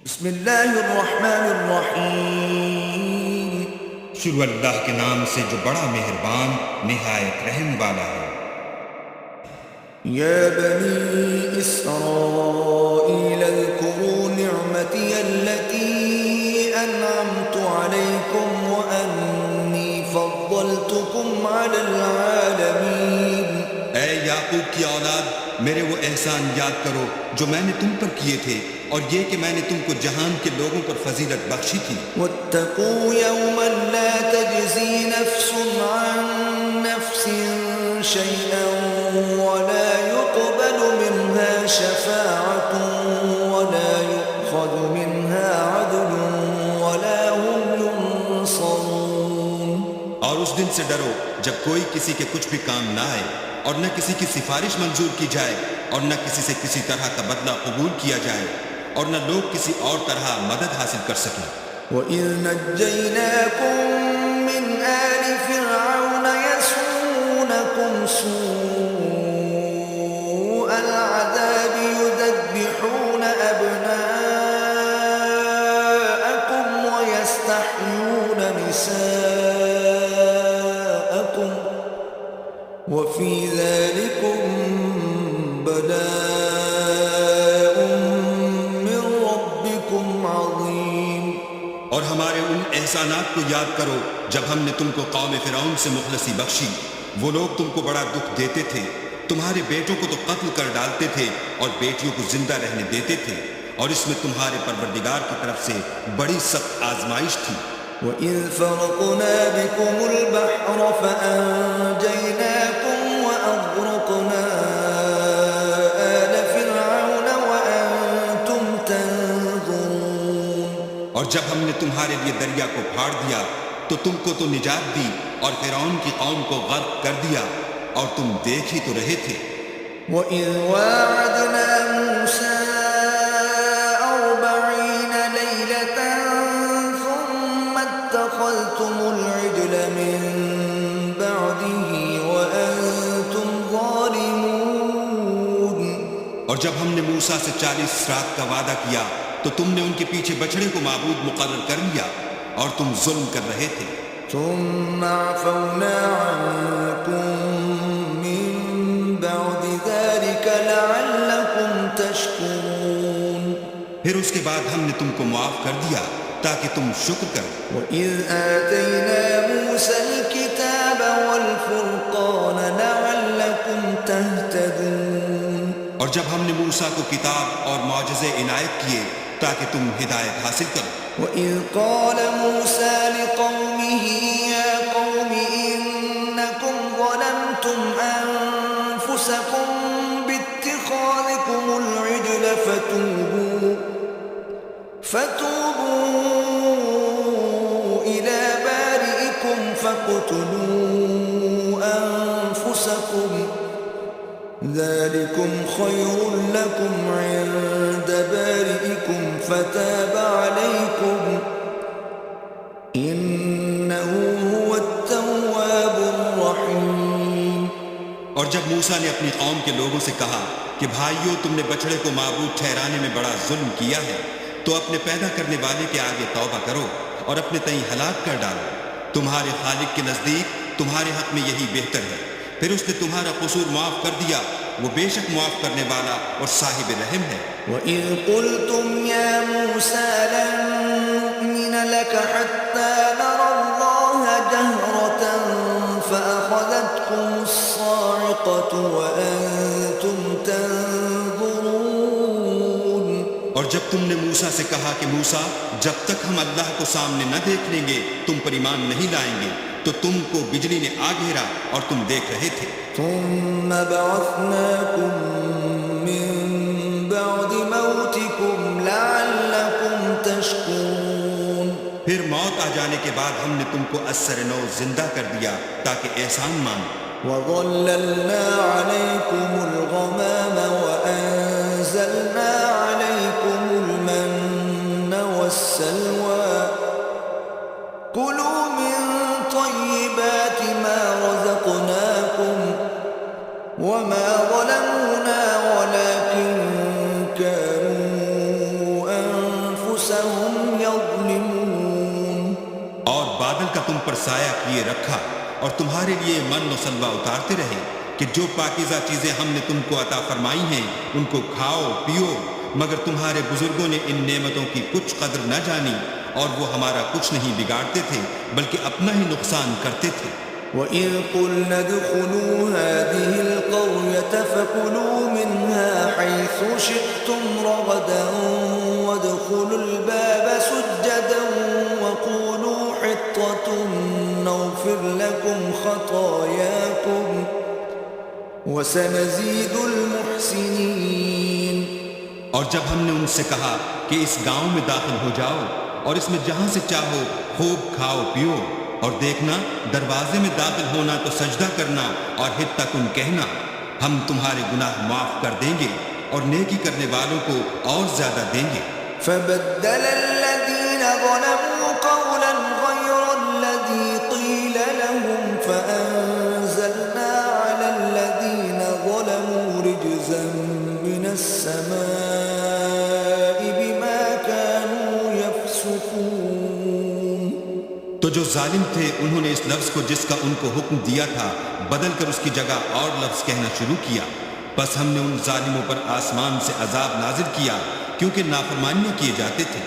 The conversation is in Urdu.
بسم اللہ الرحمن الرحیم۔ شروع اللہ کے نام سے جو بڑا مہربان نہایت رحم والا ہے۔ یا بنی اسرائیل اذکروا نعمتی التي انعمت علیکم وانی فضلتکم علی العالمین۔ اے یعقوب کی اولاد، میرے وہ احسان یاد کرو جو میں نے تم پر کیے تھے، اور یہ کہ میں نے تم کو جہان کے لوگوں پر فضیلت بخشی تھی۔ واتقوا یوما لا تجزی نفس عن نفس شیئا ولا يقبل منها شفاعة ولا يؤخذ منها عدل ولا هم ينصرون۔ اور اس دن سے ڈرو جب کوئی کسی کے کچھ بھی کام نہ آئے، اور نہ کسی کی سفارش منظور کی جائے، اور نہ کسی سے کسی طرح کا بدلہ قبول کیا جائے، اور نہ لوگ کسی اور طرح مدد حاصل کر سکیں۔ وَإِذْ نَجَّيْنَاكُمْ مِنْ آلِ فِرْعَوْنَ يَسُومُونَكُمْ سُوءَ الْعَذَابِ يُذَبِّحُونَ أَبْنَاءَكُمْ وَيَسْتَحْيُونَ نِسَاءَكُمْ وَفِي ذَلِكُمْ بَلَاءٌ مِّن رَّبِّكُمْ عَظِيمٌ۔ اور ہمارے ان احسانات کو یاد کرو جب ہم نے تم کو قوم فرعون سے مخلصی بخشی۔ وہ لوگ تم کو بڑا دکھ دیتے تھے، تمہارے بیٹوں کو تو قتل کر ڈالتے تھے اور بیٹیوں کو زندہ رہنے دیتے تھے، اور اس میں تمہارے پروردگار کی طرف سے بڑی سخت آزمائش تھی۔ وَإِذْ فَرَقْنَا بِكُمُ الْبَحْرَ فَأَنْجَيْنَاكُمْ وَأَغْرَقْنَا آلَ فِرْعَوْنَ وَأَنْتُمْ تَنْظُرُونَ۔ اور جب ہم نے تمہارے لیے دریا کو پھاڑ دیا تو تم کو تو نجات دی، اور فرعون کی قوم کو غرق کر دیا، اور تم دیکھ ہی تو رہے تھے۔ وَإِذْ وَاعَدْنَا مُوسَىٰ 40 لَيْلَةً ثُمَّ اتَّخَذْتُمُ الْعِجْلَ مِن بَعْدِهِ وَأَنْتُمْ ظَالِمُونَ۔ اور جب ہم نے موسیٰ سے 40 رات کا وعدہ کیا تو تم نے ان کے پیچھے بچڑے کو معبود مقرر کر لیا، اور تم ظلم کر رہے تھے۔ ثُمَّ عَفَوْنَا عَنْكُمْ مِن بَعْدِ ذَلِكَ لَعَلَّكُمْ تَشْكُرُونَ۔ پھر اس کے بعد ہم نے تم کو معاف کر دیا تاکہ تم شکر کرو۔ وَإِذْ آتَيْنَا مُوسَى الْكِتَابَ وَالْفُرْقَانَ لَعَلَّكُمْ تَهْتَدُونَ۔ اور جب ہم نے موسیٰ کو کتاب اور معجزے عنایت کیے تاکہ تم ہدایت حاصل کرو۔ وَإِذْ قَالَ مُوسَى لِقَوْمِهِ يَا قَوْمِ إِنَّكُمْ ظَلَمْتُمْ أَنفُسَكُمْ بِاتِّخَاذِكُمُ الْعِجْلَ فَتُوبُوا إِلَى بَارِئِكُمْ فَاقْتُلُوا أَنفُسَكُمْ ذَلِكُمْ خَيْرٌ لَكُمْ عِندَ بَارِئِكُمْ فَتَابَ عَلَيْكُمْ إِنَّهُ هُوَ التَّوَّابُ الرَّحِيمُ۔ اور جب موسیٰ نے اپنی قوم کے لوگوں سے کہا کہ بھائیو، تم نے بچڑے کو معبود ٹھہرانے میں بڑا ظلم کیا ہے، تو اپنے پیدا کرنے والے کے آگے توبہ کرو اور اپنے تئیں ہلاک کر ڈالو۔ تمہارے خالق کے نزدیک تمہارے حق میں یہی بہتر ہے۔ پھر اس نے تمہارا قصور معاف کر دیا، وہ بے شک معاف کرنے والا اور صاحب رحم ہے۔ وَإِذْ قُلْتُمْ يَا مُوسَىٰ لَن نُّؤْمِنَ لَكَ حَتَّىٰ نَرَى اللَّهَ جَهْرَةً فَأَخَذَتْكُمُ الصَّاعِقَةُ وَأَنتُمْ تَنظُرُونَ۔ اور جب تم نے موسیٰ سے کہا کہ موسیٰ، جب تک ہم اللہ کو سامنے نہ دیکھ لیں گے تم پر ایمان نہیں لائیں گے، تو تم کو بجلی نے آ گھیرا اور تم دیکھ رہے تھے۔ ثُمَّ بَعَثْنَاكُم مِّن بَعْدِ مَوْتِكُمْ لَعَلَّكُمْ تَشْكُرُونَ۔ پھر موت آ جانے کے بعد ہم نے تم کو اثر نو زندہ کر دیا تاکہ احسان مانو۔ وَظَلَّلْنَا عَلَيْكُمُ الْغَمَامَ وَأَنزَلْنَا عَلَيْكُمُ الْمَنَّ وَالسَّلْوَىٰ كُلُوا مِن طَيِّبَاتِ مَا رَزَقْنَاكُمْ وَمَا ظَلَمُونَا وَلَٰكِن كَانُوا کا تم پر سایہ کیے رکھا اور تمہارے لیے من و سلوہ اتارتے رہے کہ جو پاکیزہ چیزیں ہم نے تم کو عطا فرمائی ہیں ان کو کھاؤ پیو، مگر تمہارے بزرگوں نے ان نعمتوں کی کچھ قدر نہ جانی اور وہ ہمارا کچھ نہیں بگاڑتے تھے بلکہ اپنا ہی نقصان کرتے تھے۔ وَإِذْ قُلْنَا ادْخُلُوا هَٰذِهِ الْقَرْيَةَ فَكُلُوا مِنْهَا حَيْثُ شِئْتُمْ رَغَدًا وَادْخُلُوا الْبَابَ سُجَّدًا وَقُولُوا حِطَّةٌ نَّغْفِرْ لَكُمْ خَطَايَاكُمْ وَسَنَزِيدُ الْمُحْسِنِينَ۔ اور جب ہم نے ان سے کہا کہ اس گاؤں میں داخل ہو جاؤ اور اس میں جہاں سے چاہو خوب کھاؤ پیو، اور دیکھنا دروازے میں داخل ہونا تو سجدہ کرنا اور حتہ کن کہنا، ہم تمہارے گناہ معاف کر دیں گے اور نیکی کرنے والوں کو اور زیادہ دیں گے۔ فَبَدَّلَ الَّذِينَ ظَلَمُوا قَوْلًا غَيْرَ الَّذِي قِيلَ لَهُمْ فَأَنزَلْنَا عَلَى الَّذِينَ ظَلَمُوا رِجْزًا مِّنَ السَّمَاءِ بِمَا كَانُوا يَفْسُقُونَ۔ تو جو ظالم تھے انہوں نے اس لفظ کو جس کا ان کو حکم دیا تھا بدل کر اس کی جگہ اور لفظ کہنا شروع کیا، بس ہم نے ان ظالموں پر آسمان سے عذاب نازل کیا کیونکہ نافرمانیاں کیے جاتے تھے۔